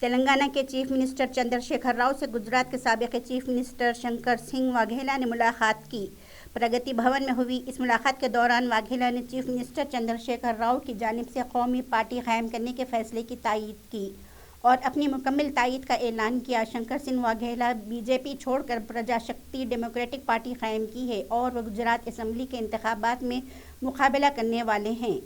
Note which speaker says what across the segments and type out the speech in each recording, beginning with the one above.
Speaker 1: تلنگانہ کے chief minister Chandra Shekhar Rao سے گجرات کے سابق چیف منسٹر شنکر سنگھ واگھیلا نے ملاقات کی۔ پرگتی بھون میں ہوئی اس ملاقات کے دوران واگھیلا نے چیف منسٹر چندر شیکھر راؤ کی جانب سے قومی پارٹی قائم کرنے کے فیصلے کی تائید کی اور اپنی مکمل تائید کا اعلان کیا۔ شنکر سنگھ واگھیلا بی جے پی چھوڑ کر پرجا شکتی ڈیموکریٹک پارٹی قائم کی ہے اور وہ گجرات اسمبلی کے انتخابات میں مقابلہ کرنے والے ہیں۔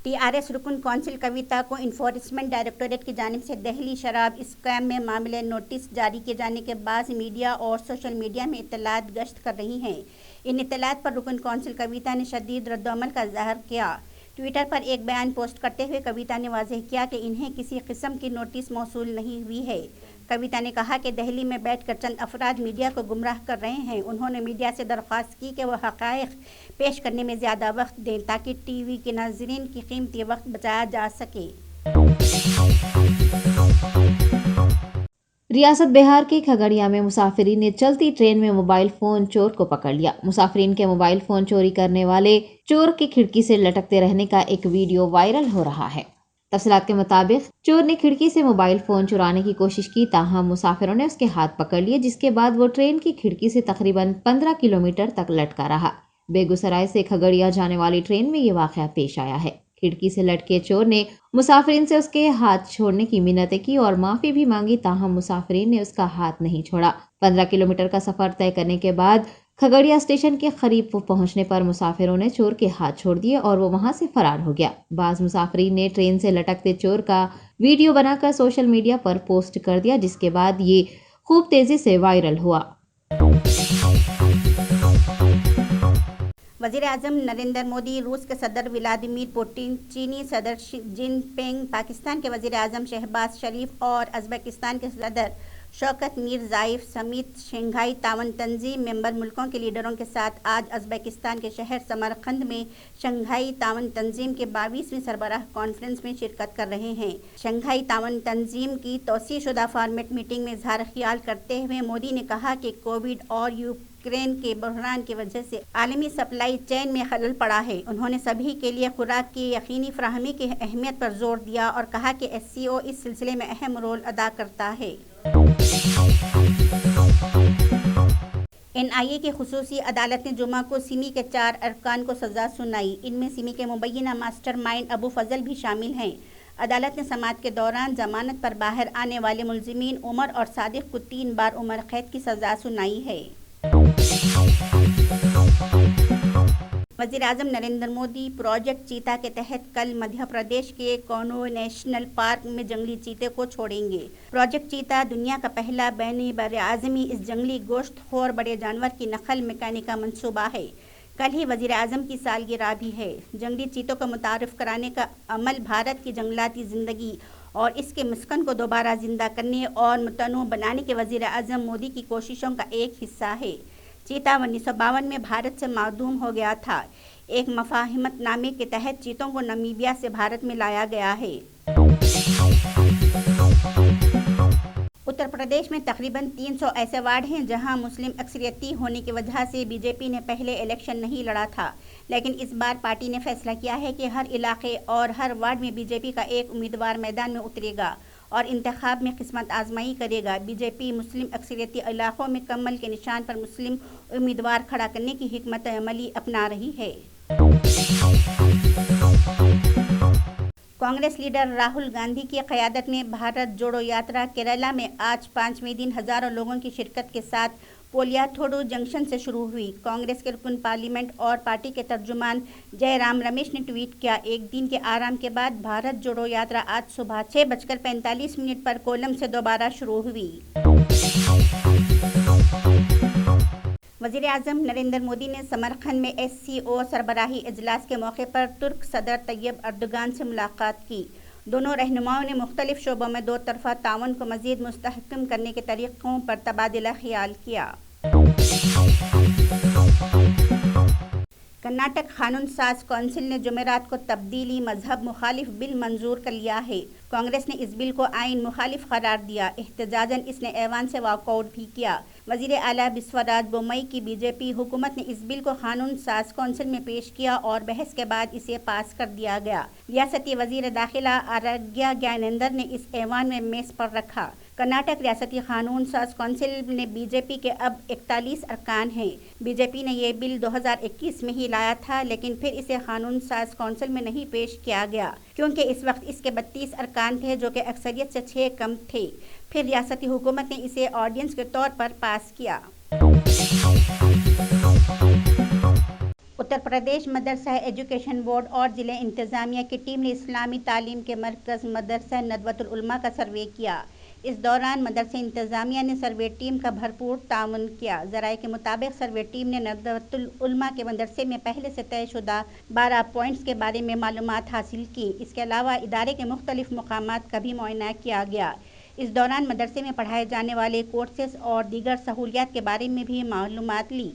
Speaker 1: ٹی آر ایس رکن کونسل کویتا کو انفورسمنٹ ڈائریکٹوریٹ کی جانب سے دہلی شراب اسکیم میں معاملے نوٹس جاری کیے جانے کے بعد میڈیا اور سوشل میڈیا میں اطلاعات گشت کر رہی ہیں۔ ان اطلاعات پر رکن کونسل کویتا نے شدید ردعمل کا اظہار کیا۔ ٹویٹر پر ایک بیان پوسٹ کرتے ہوئے کویتا نے واضح کیا کہ انہیں کسی قسم کی نوٹس موصول نہیں ہوئی ہے۔ کویتا نے کہا کہ دہلی میں بیٹھ کر چند افراد میڈیا کو گمراہ کر رہے ہیں۔ انہوں نے میڈیا سے درخواست کی کہ وہ حقائق پیش کرنے میں زیادہ وقت دیں تاکہ ٹی وی کے ناظرین کی قیمتی وقت بچایا جا سکے۔
Speaker 2: ریاست بہار کے کھگڑیا میں مسافرین نے چلتی ٹرین میں موبائل فون چور کو پکڑ لیا۔ مسافرین کے موبائل فون چوری کرنے والے چور کی کھڑکی سے لٹکتے رہنے کا ایک ویڈیو وائرل ہو رہا ہے۔ تفصیلات کے مطابق چور نے کھڑکی سے موبائل فون چرانے کی کوشش کی، تاہم مسافروں نے اس کے ہاتھ پکڑ لیے، جس کے بعد وہ ٹرین کی کھڑکی سے تقریباً 15 کلومیٹر تک لٹکا رہا۔ بیگوسرائے سے کھگڑیا جانے والی ٹرین میں یہ واقعہ پیش آیا ہے۔ کھڑکی سے لٹکے چور نے مسافرین سے اس کے ہاتھ چھوڑنے کی منتیں کی اور معافی بھی مانگی، تاہم مسافرین نے اس کا ہاتھ نہیں چھوڑا۔ 15 کلومیٹر کا سفر طے کرنے کے بعد کھگڑیا اسٹیشن کے قریب پہنچنے پر مسافروں نے چور کے ہاتھ چھوڑ دیے اور وہ وہاں سے فرار ہو گیا۔ بعض مسافرین نے ٹرین سے لٹکتے چور کا ویڈیو بنا کر سوشل میڈیا پر پوسٹ کر دیا، جس کے بعد یہ خوب تیزی سے وائرل ہوا۔
Speaker 1: وزیر اعظم نریندر مودی، روس کے صدر ولادیمیر پوٹن، چینی صدر شی جن پنگ، پاکستان کے وزیر اعظم شہباز شریف اور ازبکستان کے صدر شوکت میرزائیف سمیت شنگھائی تعاون تنظیم ممبر ملکوں کے لیڈروں کے ساتھ آج ازبکستان کے شہر سمرقند میں شنگھائی تعاون تنظیم کے 22ویں سربراہ کانفرنس میں شرکت کر رہے ہیں۔ شنگھائی تعاون تنظیم کی توسیع شدہ فارمیٹ میٹنگ میں اظہار خیال کرتے ہوئے مودی نے کہا کہ کووڈ اور یوکرین کے بحران کی وجہ سے عالمی سپلائی چین میں خلل پڑا ہے۔ انہوں نے سبھی کے لیے خوراک کی یقینی فراہمی کی اہمیت پر زور دیا اور کہا کہ ایس سی او اس سلسلے میں اہم رول ادا کرتا ہے۔ این آئی اے کی خصوصی عدالت نے جمعہ کو سمی کے 4 ارکان کو سزا سنائی۔ ان میں سمی کے مبینہ ماسٹر مائنڈ ابو فضل بھی شامل ہیں۔ عدالت نے سماعت کے دوران ضمانت پر باہر آنے والے ملزمین عمر اور صادق کو 3 بار عمر قید کی سزا سنائی ہے۔ وزیر اعظم نریندر مودی پروجیکٹ چیتا کے تحت کل مدھیہ پردیش کے کونو نیشنل پارک میں جنگلی چیتے کو چھوڑیں گے۔ پروجیکٹ چیتا دنیا کا پہلا بین براعظمی اس جنگلی گوشت خور بڑے جانور کی نقل مکانی کا منصوبہ ہے۔ کل ہی وزیر اعظم کی سالگرہ بھی ہے۔ جنگلی چیتوں کو متعارف کرانے کا عمل بھارت کی جنگلاتی زندگی اور اس کے مسکن کو دوبارہ زندہ کرنے اور متنوع بنانے کے وزیر اعظم مودی کی کوششوں کا ایک حصہ ہے۔ چیتا 1952 میں بھارت سے معدوم ہو گیا تھا۔ ایک مفاہمت نامے کے تحت چیتوں کو نمیبیا سے بھارت میں لایا گیا ہے۔ اتر پردیش میں تقریباً 300 ایسے وارڈ ہیں جہاں مسلم اکثریتی ہونے کی وجہ سے بی جے پی نے پہلے الیکشن نہیں لڑا تھا، لیکن اس بار پارٹی نے فیصلہ کیا ہے کہ ہر علاقے اور ہر وارڈ میں بی جے پی کا ایک امیدوار میدان میں اترے گا اور انتخاب میں قسمت آزمائی کرے گا۔ بی جے پی مسلم اکثریتی علاقوں میں کمل کے نشان پر مسلم امیدوار کھڑا کرنے کی حکمت عملی اپنا رہی ہے۔ کانگریس لیڈر راہل گاندھی کی قیادت میں بھارت جوڑو یاترا کیرالہ میں آج 5ویں دن ہزاروں لوگوں کی شرکت کے ساتھ پولیاتھوڈو جنکشن سے شروع ہوئی۔ کانگریس کے رکن پارلیمنٹ اور پارٹی کے ترجمان جے رام رمیش نے ٹویٹ کیا، ایک دن کے آرام کے بعد بھارت جوڑو یاترا آج صبح 6:45 پر کولم سے دوبارہ شروع ہوئی۔ وزیر اعظم نریندر مودی نے سمرقند میں ایس سی او سربراہی اجلاس کے موقع پر ترک صدر طیب اردگان سے ملاقات کی۔ دونوں رہنماؤں نے مختلف شعبوں میں دو طرفہ تعاون کو مزید مستحکم کرنے کے طریقوں پر تبادلہ خیال کیا۔ کرناٹک قانون ساز کونسل نے جمعرات کو تبدیلی مذہب مخالف بل منظور کر لیا ہے۔ کانگریس نے اس بل کو آئین مخالف قرار دیا۔ احتجاجاً اس نے ایوان سے واک آؤٹ بھی کیا۔ وزیر اعلیٰ بسوراج بومئی کی بی جے پی حکومت نے اس بل کو قانون ساز کونسل میں پیش کیا اور بحث کے بعد اسے پاس کر دیا گیا۔ ریاستی وزیر داخلہ آراگیا گیانندر نے اس ایوان میں میز پر رکھا۔ کرناٹک ریاستی قانون ساز کونسل میں بی جے پی کے اب 41 ارکان ہیں۔ بی جے پی نے یہ بل 2021 میں ہی لایا تھا، لیکن پھر اسے قانون ساز کونسل میں نہیں پیش کیا گیا کیونکہ اس وقت اس کے 32 ارکان تھے جو کہ اکثریت سے 6 کم تھے۔ پھر ریاستی حکومت نے اسے آرڈیننس کے طور پر پاس کیا۔ اتر پردیش مدرسہ ایجوکیشن بورڈ اور ضلع انتظامیہ کی ٹیم نے اسلامی تعلیم کے مرکز مدرسہ ندوۃ العلماء کا سروے کیا۔ اس دوران مدرسہ انتظامیہ نے سروے ٹیم کا بھرپور تعاون کیا۔ ذرائع کے مطابق سروے ٹیم نے ندوۃ العلماء کے مدرسے میں پہلے سے طے شدہ 12 پوائنٹس کے بارے میں معلومات حاصل کی۔ اس کے علاوہ ادارے کے مختلف مقامات کا بھی معائنہ کیا گیا۔ اس دوران مدرسے میں پڑھائے جانے والے کورسز اور دیگر سہولیات کے بارے میں بھی معلومات لی۔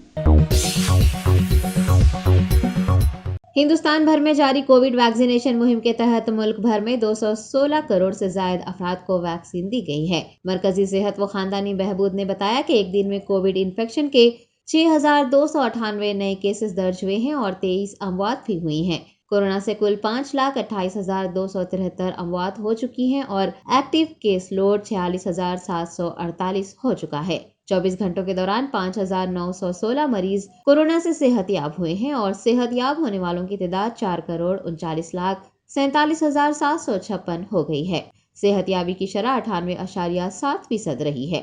Speaker 2: ہندوستان بھر میں جاری کووڈ ویکسینیشن مہم کے تحت ملک بھر میں 216 کروڑ سے زائد افراد کو ویکسین دی گئی ہے۔ مرکزی صحت و خاندانی بہبود نے بتایا کہ ایک دن میں کووڈ انفیکشن کے 6,298 نئے کیسز درج ہوئے ہیں اور 23 اموات بھی ہوئی ہیں۔ کورونا سے کل 5,28,273 اموات ہو چکی ہیں اور ایکٹیو کیس لوڈ 46,748 ہو چکا ہے۔ 24 گھنٹوں کے دوران 5,916 مریض کورونا سے صحت یاب ہوئے ہیں اور صحت یاب ہونے والوں کی تعداد 4,39,47,756 ہو گئی ہے۔ صحت یابی کی شرح 98.7% رہی ہے۔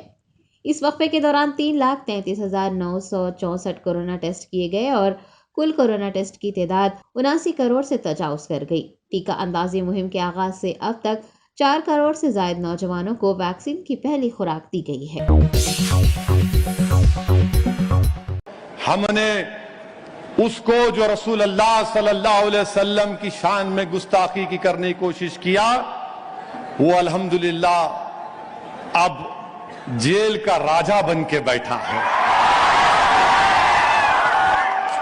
Speaker 2: اس وقفے کے دوران 3,33,964 کورونا ٹیسٹ کیے گئے اور کل کورونا ٹیسٹ کی تعداد 79 کروڑ سے تجاوز کر گئی۔ ٹیکہ اندازی مہم کے آغاز سے اب تک 4 کروڑ سے زائد نوجوانوں کو ویکسین کی پہلی خوراک دی گئی ہے۔
Speaker 3: ہم نے اس کو جو رسول اللہ صلی اللہ علیہ وسلم کی شان میں گستاخی کی کرنے کی کوشش کیا، وہ الحمدللہ اب جیل کا راجہ بن کے بیٹھا ہے۔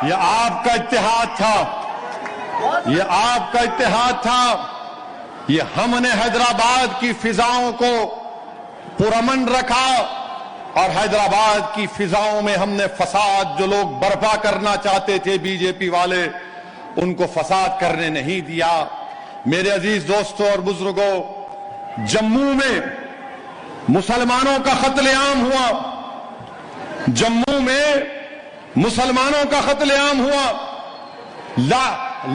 Speaker 3: یہ آپ کا اتحاد تھا، یہ آپ کا اتحاد تھا۔ یہ ہم نے حیدرآباد کی فضاؤں کو پرامن رکھا اور حیدرآباد کی فضاؤں میں ہم نے فساد جو لوگ برپا کرنا چاہتے تھے بی جے پی والے، ان کو فساد کرنے نہیں دیا۔ میرے عزیز دوستوں اور بزرگوں، جموں میں مسلمانوں کا قتل عام ہوا، جموں میں مسلمانوں کا قتل عام ہوا،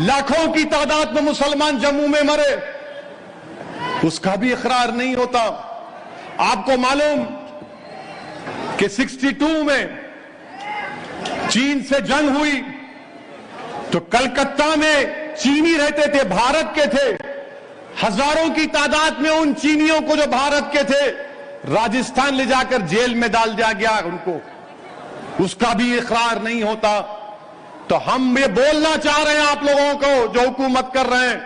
Speaker 3: لاکھوں کی تعداد میں مسلمان جموں میں مرے، اس کا بھی اقرار نہیں ہوتا۔ آپ کو معلوم کہ 62 میں چین سے جنگ ہوئی تو کلکتہ میں چینی رہتے تھے، بھارت کے تھے، ہزاروں کی تعداد میں ان چینیوں کو جو بھارت کے تھے راجستھان لے جا کر جیل میں ڈال دیا گیا ان کو، اس کا بھی اقرار نہیں ہوتا۔ تو ہم یہ بولنا چاہ رہے ہیں آپ لوگوں کو جو حکومت کر رہے ہیں،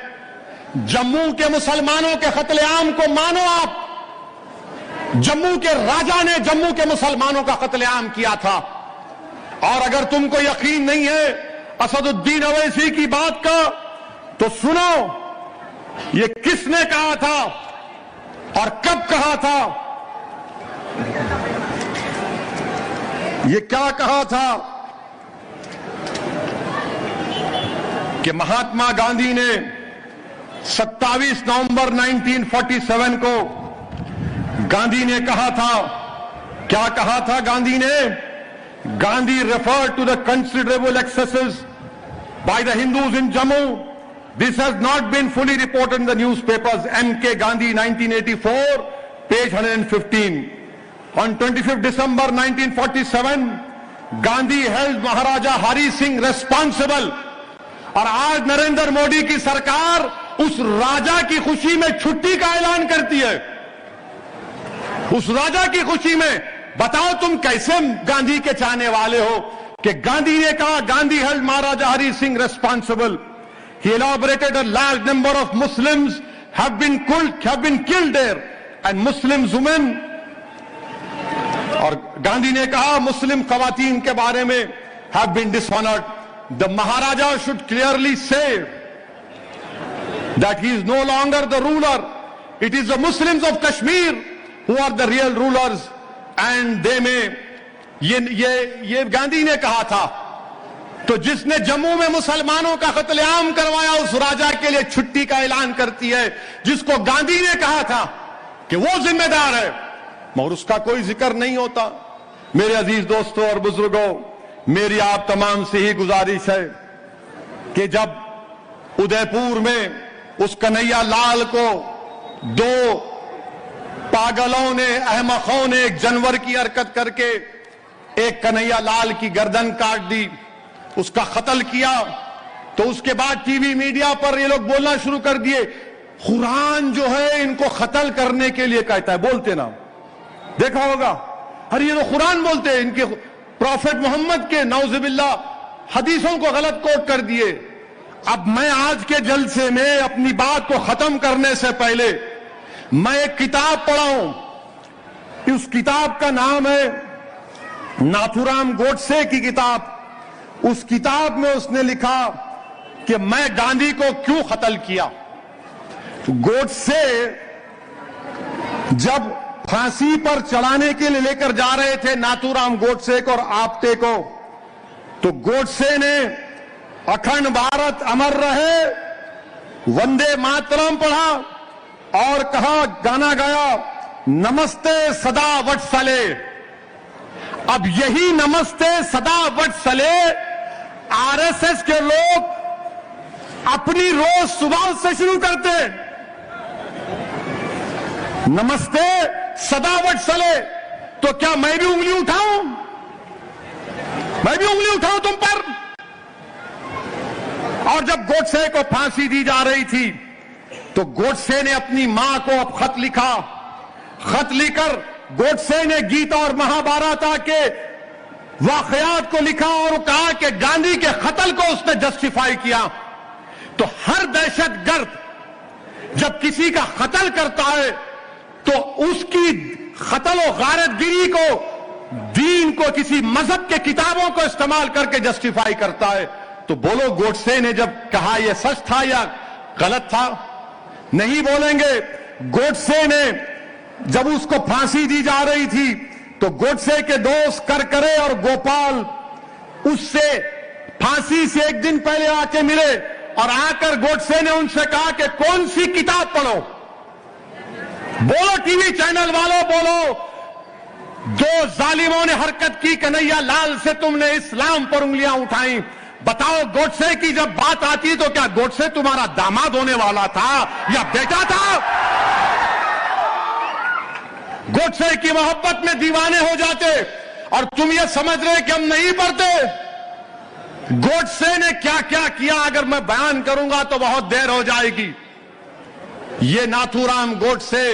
Speaker 3: جموں کے مسلمانوں کے قتل عام کو مانو۔ آپ جموں کے راجہ نے جموں کے مسلمانوں کا قتل عام کیا تھا، اور اگر تم کو یقین نہیں ہے اسد الدین اویسی کی بات کا تو سنو، یہ کس نے کہا تھا اور کب کہا تھا؟ یہ کیا کہا تھا کہ مہاتما گاندھی نے 27 نومبر 1947 کو گاندھی نے کہا تھا، کیا کہا تھا گاندھی نے؟ Gandhi referred to the considerable excesses by the Hindus in Jammu. This has not been fully reported in the newspapers. M.K. Gandhi, 1984, page 115. On 25th December 1947, Gandhi held Maharaja Hari Singh responsible. اور آج نریندر مودی کی سرکار اس راجہ کی خوشی میں چھٹی کا اعلان کرتی ہے۔ اس راجہ کی خوشی میں بتاؤ تم کیسے گاندھی کے چاہنے والے ہو کہ گاندھی نے کہا Gandhi held Maharaja Hari Singh responsible. He elaborated a large number of Muslims have been killed there and Muslim women. اور گاندھی نے کہا مسلم خواتین کے بارے میں have been dishonored. The Maharaja should clearly say that he is no longer the ruler. It is the Muslims of Kashmir who are the real rulers and they may یہ گاندھی نے کہا تھا. تو جس نے جموں میں مسلمانوں کا قتل عام کروایا اس راجا کے لیے چھٹی کا اعلان کرتی ہے جس کو گاندھی نے کہا تھا کہ وہ ذمہ دار ہے مگر اس کا کوئی ذکر نہیں ہوتا. میرے عزیز دوستوں اور بزرگوں، میری آپ تمام سے ہی گزارش ہے کہ جب ادے پور میں اس کنہیا لال کو دو پاگلوں نے احمقوں نے ایک جانور کی حرکت کر کے ایک کنہیا لال کی گردن کاٹ دی، اس کا قتل کیا، تو اس کے بعد ٹی وی میڈیا پر یہ لوگ بولنا شروع کر دیے قرآن جو ہے ان کو قتل کرنے کے لیے کہتا ہے. بولتے نا، دیکھا ہوگا، ارے یہ تو قرآن بولتے ہیں، ان کے پروفٹ محمد کے نعوذ باللہ حدیثوں کو غلط کوٹ کر دیے. اب میں آج کے جلسے میں اپنی بات کو ختم کرنے سے پہلے میں ایک کتاب پڑھا ہوں. اس کتاب کا نام ہے ناتھورام گوڈسے کی کتاب. اس کتاب میں اس نے لکھا کہ میں گاندھی کو کیوں قتل کیا. گوڈسے جب پھانسی پر چڑھانے کے لیے لے کر جا رہے تھے ناتھورام گوڈسے کو اور آپٹے کو، تو گوڈسے نے اکھنڈ بھارت امر رہے، وندے ماترم پڑھا اور کہا، گانا گایا، نمستے سدا وٹسلے. اب یہی نمستے سدا وٹسلے آر ایس ایس کے لوگ اپنی روز صبح سے شروع کرتے. نمستے سدا وٹسلے، تو کیا میں بھی انگلی اٹھاؤں؟ میں بھی انگلی اٹھاؤں تم پر؟ اور جب گوڈسے کو پھانسی دی جا رہی تھی تو گوڈسے نے اپنی ماں کو اب خط لکھا. خط لکھ کر گوڈسے نے گیتا اور مہابھارتا کے واقعات کو لکھا اور کہا کہ گاندھی کے قتل کو اس نے جسٹیفائی کیا. تو ہر دہشت گرد جب کسی کا قتل کرتا ہے تو اس کی قتل و غارت گری کو دین کو کسی مذہب کے کتابوں کو استعمال کر کے جسٹیفائی کرتا ہے. تو بولو گوڈسے نے جب کہا یہ سچ تھا یا غلط تھا؟ نہیں بولیں گے. گوڈسے نے جب اس کو پھانسی دی جا رہی تھی تو گوڈسے کے دوست کرکرے اور گوپال اس سے پھانسی سے ایک دن پہلے آ کے ملے اور آ کر گوڈسے نے ان سے کہا کہ کون سی کتاب پڑھو. بولو ٹی وی چینل والوں، بولو. دو ظالموں نے حرکت کی، کنہیا لال سے تم نے اسلام پر انگلیاں اٹھائیں. بتاؤ گوڈسے کی جب بات آتی تو کیا گوڈسے تمہارا داماد ہونے والا تھا یا بیٹا تھا؟ گوڈسے کی محبت میں دیوانے ہو جاتے اور تم یہ سمجھ رہے کہ ہم نہیں پڑھتے. گوڈسے نے کیا کیا کیا اگر میں بیان کروں گا تو بہت دیر ہو جائے گی. یہ ناتھورام گوڈسے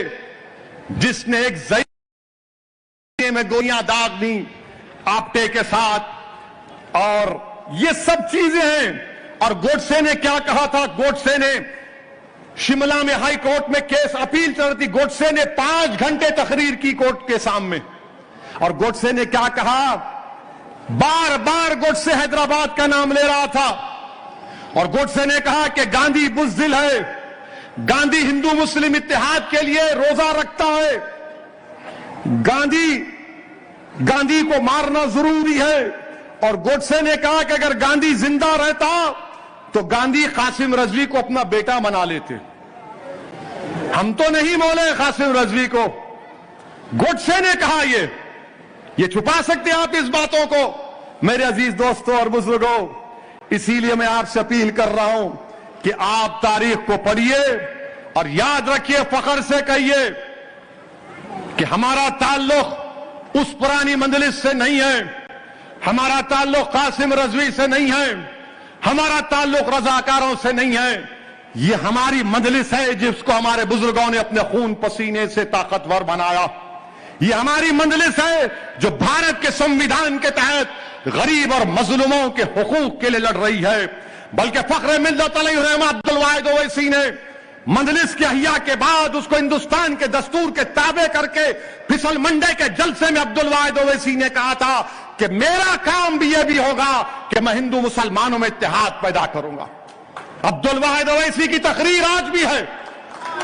Speaker 3: جس نے ایک زئی میں گولیاں داغ دی آپٹے کے ساتھ، اور یہ سب چیزیں ہیں. اور گوڈسے نے کیا کہا تھا؟ گوڈسے نے شملہ میں ہائی کورٹ میں کیس اپیل چل رہی تھی، گوڈسے نے 5 گھنٹے تقریر کی کورٹ کے سامنے. اور گوڈسے نے کیا کہا؟ بار بار گوڈسے حیدرآباد کا نام لے رہا تھا اور گوڈسے نے کہا کہ گاندھی بزدل ہے، گاندھی ہندو مسلم اتحاد کے لیے روزہ رکھتا ہے، گاندھی کو مارنا ضروری ہے. اور گوڈسے نے کہا کہ اگر گاندھی زندہ رہتا تو گاندھی قاسم رضوی کو اپنا بیٹا بنا لیتے. ہم تو نہیں بولے قاسم رضوی کو، گوڈسے نے کہا. یہ چھپا سکتے آپ اس باتوں کو؟ میرے عزیز دوستوں اور بزرگوں، اسی لیے میں آپ سے اپیل کر رہا ہوں کہ آپ تاریخ کو پڑھیے اور یاد رکھیے، فخر سے کہیے کہ ہمارا تعلق اس پرانی مجلس سے نہیں ہے، ہمارا تعلق قاسم رضوی سے نہیں ہے، ہمارا تعلق رضاکاروں سے نہیں ہے. یہ ہماری مجلس ہے جس کو ہمارے بزرگوں نے اپنے خون پسینے سے طاقتور بنایا. یہ ہماری مجلس ہے جو بھارت کے سمویدھان کے تحت غریب اور مظلوموں کے حقوق کے لیے لڑ رہی ہے. بلکہ فخر ملت علیہ الرحمہ عبدالواحد اویسی نے مجلس کے احیاء کے بعد اس کو ہندوستان کے دستور کے تابع کر کے پھسل منڈے کے جلسے میں عبدالواحد اویسی نے کہا تھا کہ میرا کام بھی یہ بھی ہوگا کہ میں ہندو مسلمانوں میں اتحاد پیدا کروں گا. عبدالواحد اویسی کی تقریر آج بھی ہے.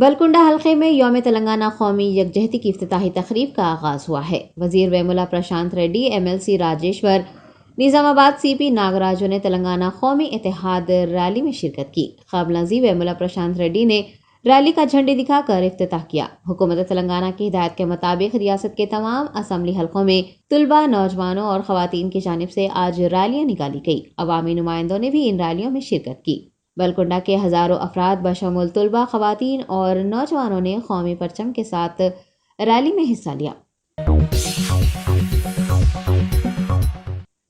Speaker 2: بلکنڈہ حلقے میں یوم تلنگانہ قومی یکجہتی کی افتتاحی تقریب کا آغاز ہوا ہے۔ وزیر ویمولا پرشانت ریڈی، MLC راجیشور، نظام آباد CP ناگراجو نے تلنگانہ قومی اتحاد ریلی میں شرکت کی۔ قابل نظیر ویمولا پرشانت ریڈی نے ریلی کا جھنڈی دکھا کر افتتاح کیا۔ حکومت تلنگانہ کی ہدایت کے مطابق ریاست کے تمام اسمبلی حلقوں میں طلباء، نوجوانوں اور خواتین کی جانب سے آج ریلیاں نکالی گئی۔ عوامی نمائندوں نے بھی ان ریلیوں میں شرکت کی۔ بلکنڈہ کے ہزاروں افراد بشمول طلباء، خواتین اور نوجوانوں نے قومی پرچم کے ساتھ ریلی میں حصہ لیا۔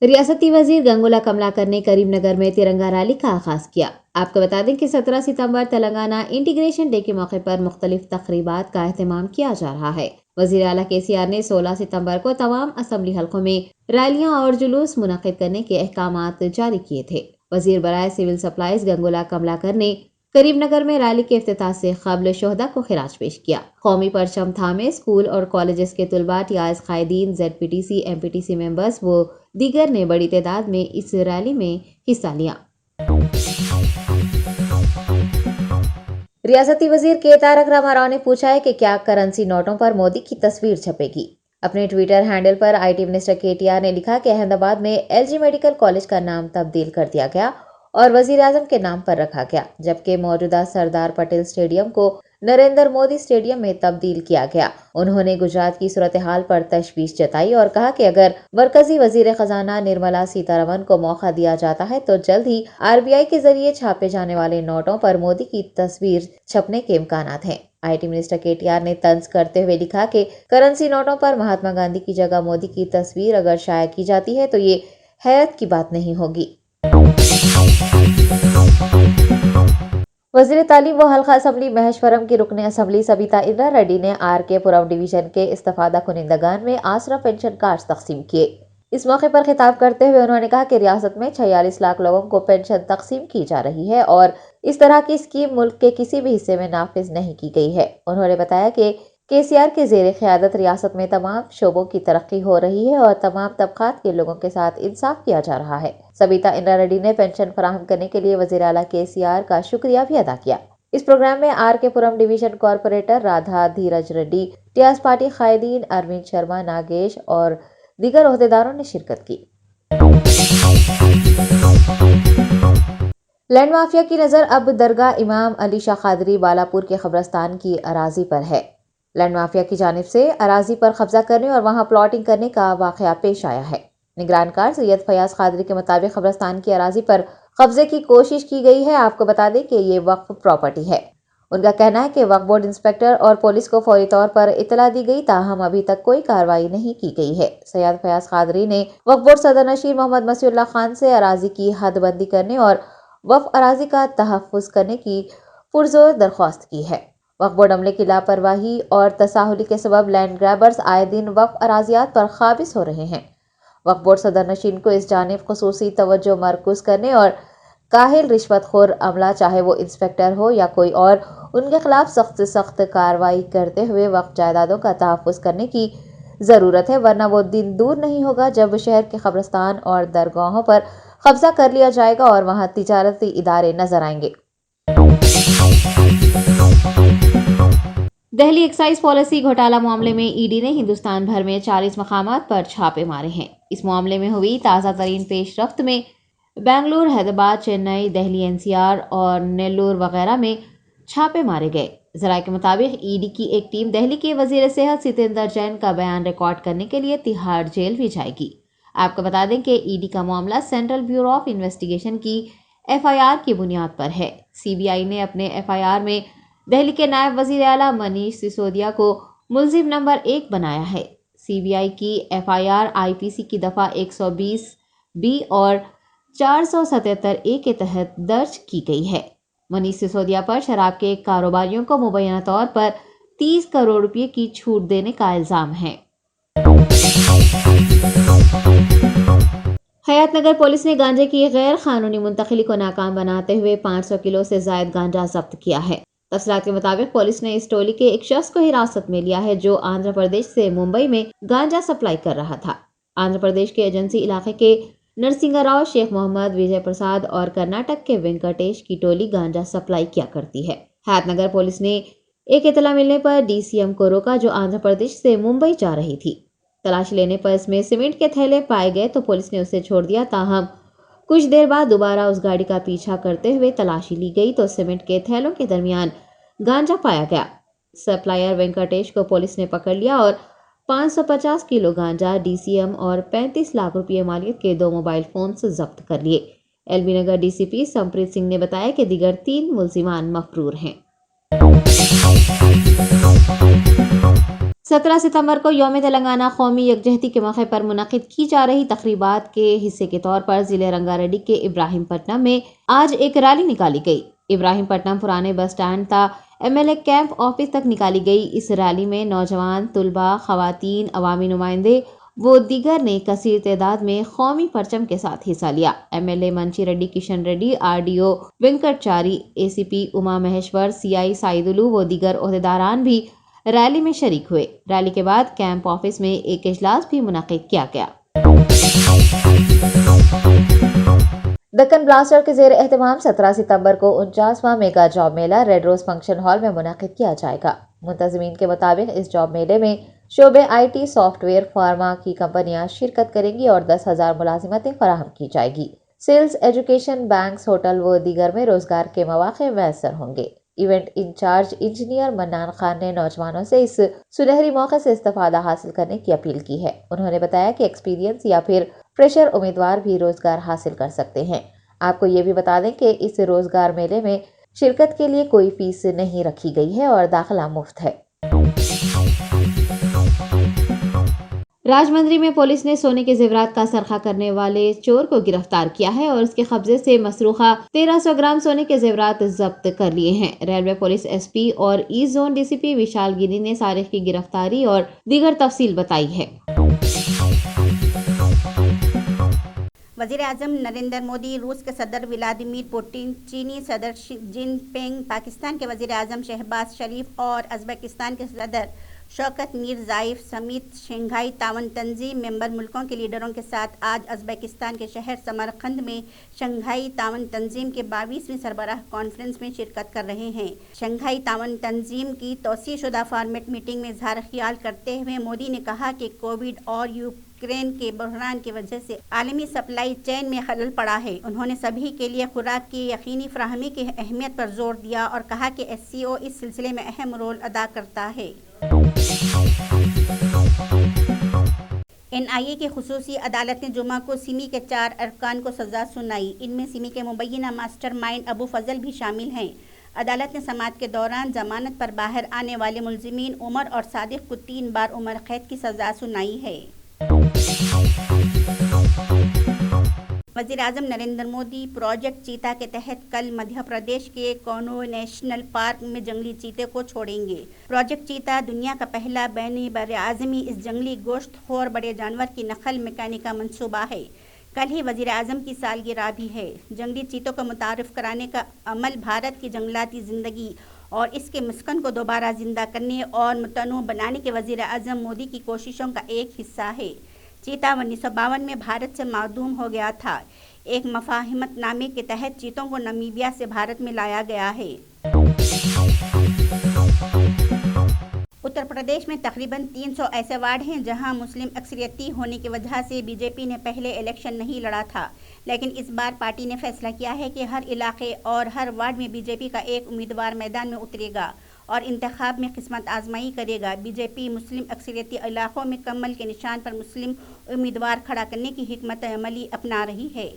Speaker 2: ریاستی وزیر گنگولا کملاکر نے کریم نگر میں ترنگا ریلی کا آغاز کیا۔ آپ کو بتا دیں کہ 17 ستمبر تلنگانہ انٹیگریشن ڈے کے موقع پر مختلف تقریبات کا اہتمام کیا جا رہا ہے۔ وزیر اعلیٰ KCR نے 16 ستمبر کو تمام اسمبلی حلقوں میں ریلیاں اور جلوس منعقد کرنے کے احکامات جاری کیے تھے۔ وزیر برائے سول سپلائز گنگولا کملاکر نے کریم نگر میں ریلی کے افتتاح سے قبل شہداء کو خراج پیش کیا۔ قومی پرچم تھامے اسکول اور کالجز کے طلباء، TIs قائدین، ZPTC، MPTC ممبرز و دیگر نے بڑی تعداد میں اس ریلی میں حصہ لیا۔ ریاستی وزیر کے تارک راما راؤ نے پوچھا ہے کہ کیا کرنسی نوٹوں پر مودی کی تصویر چھپے گی۔ اپنے Twitter handle per IT minister KTR نے لکھا کہ احمد آباد میں LG میڈیکل کالج کا نام تبدیل کر دیا گیا اور وزیر اعظم کے نام پر رکھا گیا، جبکہ موجودہ سردار پٹیل اسٹیڈیم کو نریندر مودی اسٹیڈیم میں تبدیل کیا گیا۔ انہوں نے گجرات کی صورتحال پر تشویش جتائی اور کہا کہ اگر مرکزی وزیر خزانہ نرملا سیتارمن کو موقع دیا جاتا ہے تو جلد ہی RBI کے ذریعے چھاپے جانے والے نوٹوں پر مودی کی تصویر چھپنے کے امکانات ہیں۔ IT منسٹر KTR نے طنز کرتے ہوئے لکھا کہ کرنسی نوٹوں پر مہاتما گاندھی کی جگہ مودی کی تصویر اگر شائع کی جاتی ہے تو یہ حیرت کی بات نہیں ہوگی۔ وزیر تعلیم و حلقہ اسمبلی مہیشورم کی رکن اسمبلی سبیتا اندرا ریڈی نے RK پورم ڈویژن کے استفادہ کنندگان میں آسرا پینشن کارڈز تقسیم کیے۔ اس موقع پر خطاب کرتے ہوئے انہوں نے کہا کہ ریاست میں 46 لاکھ لوگوں کو پینشن تقسیم کی جا رہی ہے اور اس طرح کی اسکیم ملک کے کسی بھی حصے میں نافذ نہیں کی گئی ہے۔ انہوں نے بتایا کہ KCR کے زیر قیادت ریاست میں تمام شعبوں کی ترقی ہو رہی ہے اور تمام طبقات کے لوگوں کے ساتھ انصاف کیا جا رہا ہے۔ سبیتا اندرا ریڈی نے پینشن فراہم کرنے کے لیے وزیر اعلیٰ KCR کا شکریہ بھی ادا کیا۔ اس پروگرام میں RK پورم division corporator Radha Dheeraj ready, TIs party قائدین اروند شرما، ناگیش اور دیگر عہدیداروں نے شرکت کی۔ لینڈ مافیا کی نظر اب درگاہ امام علی شاہ قادری بالاپور کے قبرستان کی اراضی پر ہے۔ لینڈ مافیا کی جانب سے اراضی پر قبضہ کرنے اور وہاں پلاٹنگ کرنے کا واقعہ پیش آیا ہے۔ نگران کار سید فیاض قادری کے مطابق قبرستان کی اراضی پر قبضے کی کوشش کی گئی ہے۔ آپ کو بتا دیں کہ یہ وقف پراپرٹی ہے۔ ان کا کہنا ہے کہ وقف بورڈ انسپکٹر اور پولیس کو فوری طور پر اطلاع دی گئی، تاہم ابھی تک کوئی کارروائی نہیں کی گئی ہے۔ سید فیاض قادری نے وقف بورڈ صدر نشین محمد مسیح اللہ خان سے اراضی کی حد بندی کرنے اور وقف اراضی کا تحفظ کرنے کی پرزور درخواست کی ہے۔ وقف بورڈ عملے کی لاپرواہی اور تساہلی کے سبب لینڈ گریبرز آئے دن وقف اراضیات پر قابض ہو رہے ہیں۔ وقف بورڈ صدر نشین کو اس جانب خصوصی توجہ مرکوز کرنے اور کاہل رشوت خور عملہ، چاہے وہ انسپکٹر ہو یا کوئی اور، ان کے خلاف سخت سے سخت کارروائی کرتے ہوئے وقف جائیدادوں کا تحفظ کرنے کی ضرورت ہے، ورنہ وہ دن دور نہیں ہوگا جب شہر کے قبرستان اور درگاہوں پر قبضہ کر لیا جائے گا اور وہاں تجارتی ادارے نظر آئیں گے۔ دہلی ایکسائز پالیسی گھوٹالہ معاملے میں ED نے ہندوستان بھر میں 40 مقامات پر چھاپے مارے ہیں۔ اس معاملے میں ہوئی تازہ ترین پیش رفت میں بنگلور، حیدرآباد، چنئی، دہلی NCR اور نیلور وغیرہ میں چھاپے مارے گئے۔ ذرائع کے مطابق ED کی ایک ٹیم دہلی کے وزیر صحت ستیندر جین کا بیان ریکارڈ کرنے کے لیے تہاڑ جیل بھی جائے گی۔ آپ کو بتا دیں کہ ED کا معاملہ سینٹرل بیورو آف انویسٹیگیشن کی FIR کی بنیاد پر ہے۔ CBI نے اپنے FIR میں دہلی کے نائب وزیر اعلیٰ منیش سسودیا کو ملزم نمبر 1 بنایا ہے۔ CBI کی FIR IPC کی دفعہ 120B اور 477A کے تحت درج کی گئی ہے۔ منیش سسودیا پر شراب کے کاروباریوں کو مبینہ طور پر 30 کروڑ روپے کی چھوٹ دینے کا الزام ہے۔ حیات نگر پولیس نے گانجے کی غیر قانونی منتقلی کو ناکام بناتے ہوئے 500 کلو سے زائد گانجا ضبط کیا ہے۔ تفصیلات کے مطابق پولیس نے اس ٹولی کے ایک شخص کو حراست میں لیا ہے جو آندھرا پردیش سے ممبئی میں گانجا سپلائی کر رہا تھا۔ آندھرا پردیش کے ایجنسی علاقے کے نرسنگا راؤ، شیخ محمد، وجے پرساد اور کرناٹک کے وینکٹیش کی ٹولی گانجا سپلائی کیا کرتی ہے۔ حیات نگر پولیس نے ایک اطلاع ملنے پر DCM کو روکا جو آندھرا پردیش سے ممبئی جا رہی تھی۔ تلاشی لینے پر اس میں سیمنٹ کے تھیلے پائے گئے تو پولیس نے اسے چھوڑ دیا، تاہم کچھ دیر بعد دوبارہ اس گاڑی کا پیچھا کرتے ہوئے تلاشی لی گئی تو سیمنٹ کے تھیلوں کے درمیان گانجا پایا گیا۔ سپلائر وینکٹیش کو پولیس نے پکڑ لیا اور 550 کلو گانجا، DCM اور 35 لاکھ روپے مالیت کے 2 موبائل فونز ضبط کر لیے۔ LB نگر DCP سمپریت سنگھ نے بتایا کہ دیگر 3 ملزمان مفرور ہیں۔ 17 ستمبر کو یوم تلنگانہ قومی یکجہتی کے موقع پر منعقد کی جا رہی تقریبات کے حصے کے طور پر ضلع رنگا ریڈی کے ابراہیم پٹنم میں آج ایک ریلی نکالی گئی۔ ابراہیم پٹنم پرانے بس سٹینڈ تا MLA کیمپ آفس تک نکالی گئی۔ اس ریلی میں نوجوان، طلباء، خواتین، عوامی نمائندے و دیگر نے کثیر تعداد میں قومی پرچم کے ساتھ حصہ لیا۔ MLA Manchi Reddy Kishan Reddy, RDO Venkat Chari, ACP Uma Maheshwar, CI سائیدلو و دیگر عہدیداران بھی ریلی میں شریک ہوئے۔ ریلی کے بعد کیمپ آفس میں ایک اجلاس بھی منعقد کیا گیا۔ دکن بلاسٹر کے زیر اہتمام 17 ستمبر کو 49واں میگا جاب میلہ ریڈ روز فنکشن ہال میں منعقد کیا جائے گا۔ منتظمین کے مطابق اس جاب میلے میں شعبے IT، سافٹ ویئر، فارما کی کمپنیاں شرکت کریں گی اور 10,000 ملازمتیں فراہم کی جائے گی۔ سیلز، ایجوکیشن، بینکس، ہوٹل و دیگر میں روزگار کے مواقع میسر ہوں گے۔ ایونٹ انچارج انجینئر منان خان نے نوجوانوں سے اس سنہری موقع سے استفادہ حاصل کرنے کی اپیل کی ہے۔ انہوں نے بتایا کہ ایکسپیرینس یا پھر فریشر امیدوار بھی روزگار حاصل کر سکتے ہیں۔ آپ کو یہ بھی بتا دیں کہ اس روزگار میلے میں شرکت کے لیے کوئی فیس نہیں رکھی گئی ہے اور داخلہ مفت ہے۔ راج مندری میں پولیس نے سونے کے زیورات کا سرقہ کرنے والے چور کو گرفتار کیا ہے اور اس کے قبضے سے مسروقہ 1300 گرام سونے کے زیورات ضبط کر لیے ہیں۔ ریلوے پولیس SP اور ایسٹ زون DCP وشال گیری نے سارق کی گرفتاری اور دیگر تفصیل بتائی ہے۔
Speaker 1: وزیر اعظم نریندر مودی، روس کے صدر ولادیمیر پوٹن، چینی صدر شی جن پنگ، پاکستان کے وزیر اعظم شہباز شریف اور ازبکستان کے صدر شوکت میرزائیف سمیت شنگھائی تعاون تنظیم ممبر ملکوں کے لیڈروں کے ساتھ آج ازبکستان کے شہر سمرقند میں شنگھائی تعاون تنظیم کے 22ویں سربراہ کانفرنس میں شرکت کر رہے ہیں۔ شنگھائی تعاون تنظیم کی توسیع شدہ فارمیٹ میٹنگ میں اظہار خیال کرتے ہوئے مودی نے کہا کہ کووڈ اور یوکرین کے بحران کی وجہ سے عالمی سپلائی چین میں خلل پڑا ہے۔ انہوں نے سبھی کے لیے خوراک کی یقینی فراہمی کی اہمیت پر زور دیا اور کہا کہ SCO اس سلسلے میں اہم رول ادا کرتا ہے۔ NIA کی خصوصی عدالت نے جمعہ کو سمی کے 4 ارکان کو سزا سنائی۔ ان میں سمی کے مبینہ ماسٹر مائنڈ ابو فضل بھی شامل ہیں۔ عدالت نے سماعت کے دوران ضمانت پر باہر آنے والے ملزمین عمر اور صادق کو 3 بار عمر قید کی سزا سنائی ہے۔ وزیر اعظم نریندر مودی پروجیکٹ چیتا کے تحت کل مدھیہ پردیش کے کونو نیشنل پارک میں جنگلی چیتے کو چھوڑیں گے۔ پروجیکٹ چیتا دنیا کا پہلا بین براعظمی اس جنگلی گوشت خور بڑے جانور کی نقل مکانی کا منصوبہ ہے۔ کل ہی وزیر اعظم کی سالگرہ بھی ہے۔ جنگلی چیتوں کو متعارف کرانے کا عمل بھارت کی جنگلاتی زندگی اور اس کے مسکن کو دوبارہ زندہ کرنے اور متنوع بنانے کے وزیر اعظم مودی کی کوششوں کا ایک حصہ ہے۔ چیتا 1952 میں بھارت سے معدوم ہو گیا تھا۔ ایک مفاہمت نامے کے تحت چیتوں کو نمیبیا سے بھارت میں لایا گیا ہے۔ اتر پردیش میں تقریباً 300 ایسے وارڈ ہیں جہاں مسلم اکثریتی ہونے کی وجہ سے BJP نے پہلے الیکشن نہیں لڑا تھا، لیکن اس بار پارٹی نے فیصلہ کیا ہے کہ ہر علاقے اور ہر وارڈ میں BJP کا ایک امیدوار میدان میں اترے گا اور انتخاب میں قسمت آزمائی کرے گا۔ BJP مسلم اکثریتی علاقوں میں کمل کے نشان پر مسلم امیدوار کھڑا کرنے کی حکمت عملی اپنا رہی ہے۔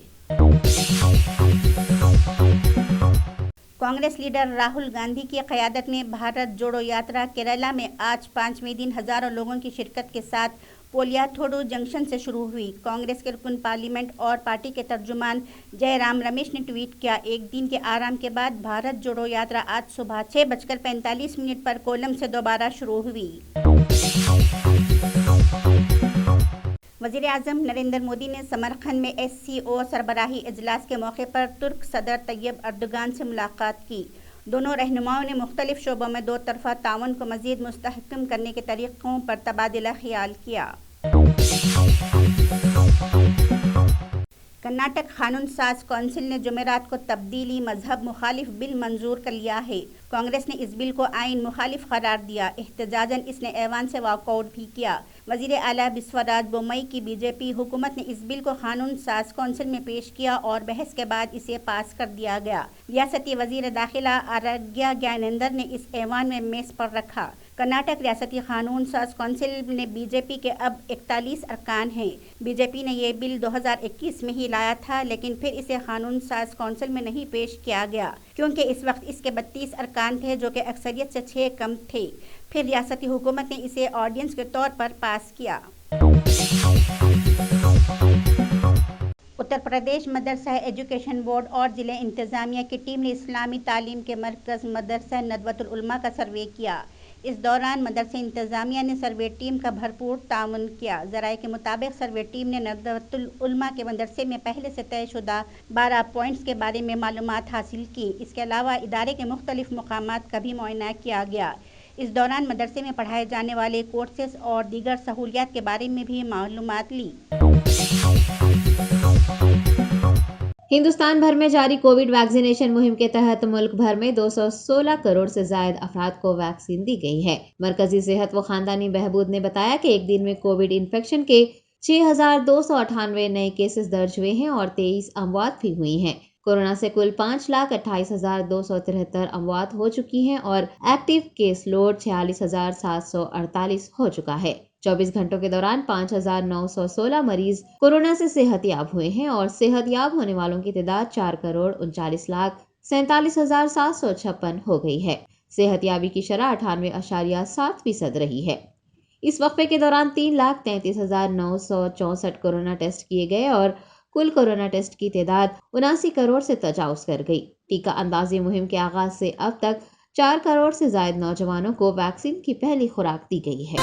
Speaker 1: کانگریس لیڈر راہل گاندھی کی قیادت میں بھارت جوڑو یاترا کیرالہ میں آج 5ویں دن ہزاروں لوگوں کی شرکت کے ساتھ پولیاتھوڈو جنکشن سے شروع ہوئی۔ کانگریس کے رکن پارلیمنٹ اور پارٹی کے ترجمان جے رام رمیش نے ٹویٹ کیا، ایک دن کے آرام کے بعد بھارت جوڑو یاترا آج صبح 6:45 پر کولم سے دوبارہ شروع ہوئی۔ وزیر اعظم نریندر مودی نے سمرقند میں SCO سربراہی اجلاس کے موقع پر ترک صدر طیب اردوغان سے ملاقات کی۔ دونوں رہنماؤں نے مختلف شعبوں میں 2 طرفہ تعاون کو مزید مستحکم کرنے کے طریقوں پر تبادلہ خیال کیا۔ کرناٹک قانون ساز کونسل نے جمعرات کو تبدیلی مذہب مخالف بل منظور کر لیا ہے۔ کانگریس نے اس بل کو آئین مخالف قرار دیا۔ احتجاجاً اس نے ایوان سے واک آؤٹ بھی کیا۔ وزیر اعلیٰ بسوراج بومئی کی بی جے پی حکومت نے اس بل کو قانون ساز کونسل میں پیش کیا اور بحث کے بعد اسے پاس کر دیا گیا۔ ریاستی وزیر داخلہ آراگیا گیانندر نے اس ایوان میں میز پر رکھا۔ کرناٹک ریاستی قانون ساز کونسل میں بی جے پی کے اب 41 ارکان ہیں۔ بی جے پی نے یہ بل 2021 میں ہی لایا تھا، لیکن پھر اسے قانون ساز کونسل میں نہیں پیش کیا گیا کیونکہ اس وقت اس کے 32 ارکان تھے جو کہ اکثریت سے 6 کم تھے۔ پھر ریاستی حکومت نے اسے آرڈیننس کے طور پر پاس کیا۔ اتر پردیش مدرسہ ایجوکیشن بورڈ اور ضلع انتظامیہ کی ٹیم نے اسلامی تعلیم کے مرکز مدرسہ ندوۃ العلماء کا سروے کیا۔ اس دوران مدرسہ انتظامیہ نے سروے ٹیم کا بھرپور تعاون کیا۔ ذرائع کے مطابق سروے ٹیم نے ندوۃ العلماء کے مدرسے میں پہلے سے طے شدہ 12 پوائنٹس کے بارے میں معلومات حاصل کی۔ اس کے علاوہ ادارے کے مختلف مقامات کا بھی معائنہ کیا گیا۔ اس دوران مدرسے میں پڑھائے جانے والے کورسز اور دیگر سہولیات کے بارے میں بھی معلومات لی۔
Speaker 2: ہندوستان بھر میں جاری کووڈ ویکسینیشن مہم کے تحت ملک بھر میں 216 کروڑ سے زائد افراد کو ویکسین دی گئی ہے۔ مرکزی صحت و خاندانی بہبود نے بتایا کہ ایک دن میں کووڈ انفیکشن کے 6,298 نئے کیسز درج ہوئے ہیں اور 23 اموات بھی ہوئی ہیں۔ کورونا سے کل 5,28,273 اموات ہو چکی ہیں اور ایکٹیو کیس لوڈ 46,748 ہو چکا ہے۔ 24 گھنٹوں کے دوران 5,916 مریض کورونا سے صحت یاب ہوئے ہیں اور صحت یاب ہونے والوں کی تعداد 4,39,47,756 ہو گئی ہے۔ صحت یابی کی شرح 98.7% رہی ہے۔ اس وقفے کے دوران 3,33,964 کورونا ٹیسٹ کیے گئے اور کل کورونا ٹیسٹ کی تعداد 79 کروڑ سے تجاوز کر گئی۔ ٹیکہ اندازی مہم کے آغاز سے اب تک 4 کروڑ سے زائد نوجوانوں کو ویکسین کی پہلی خوراک دی گئی ہے۔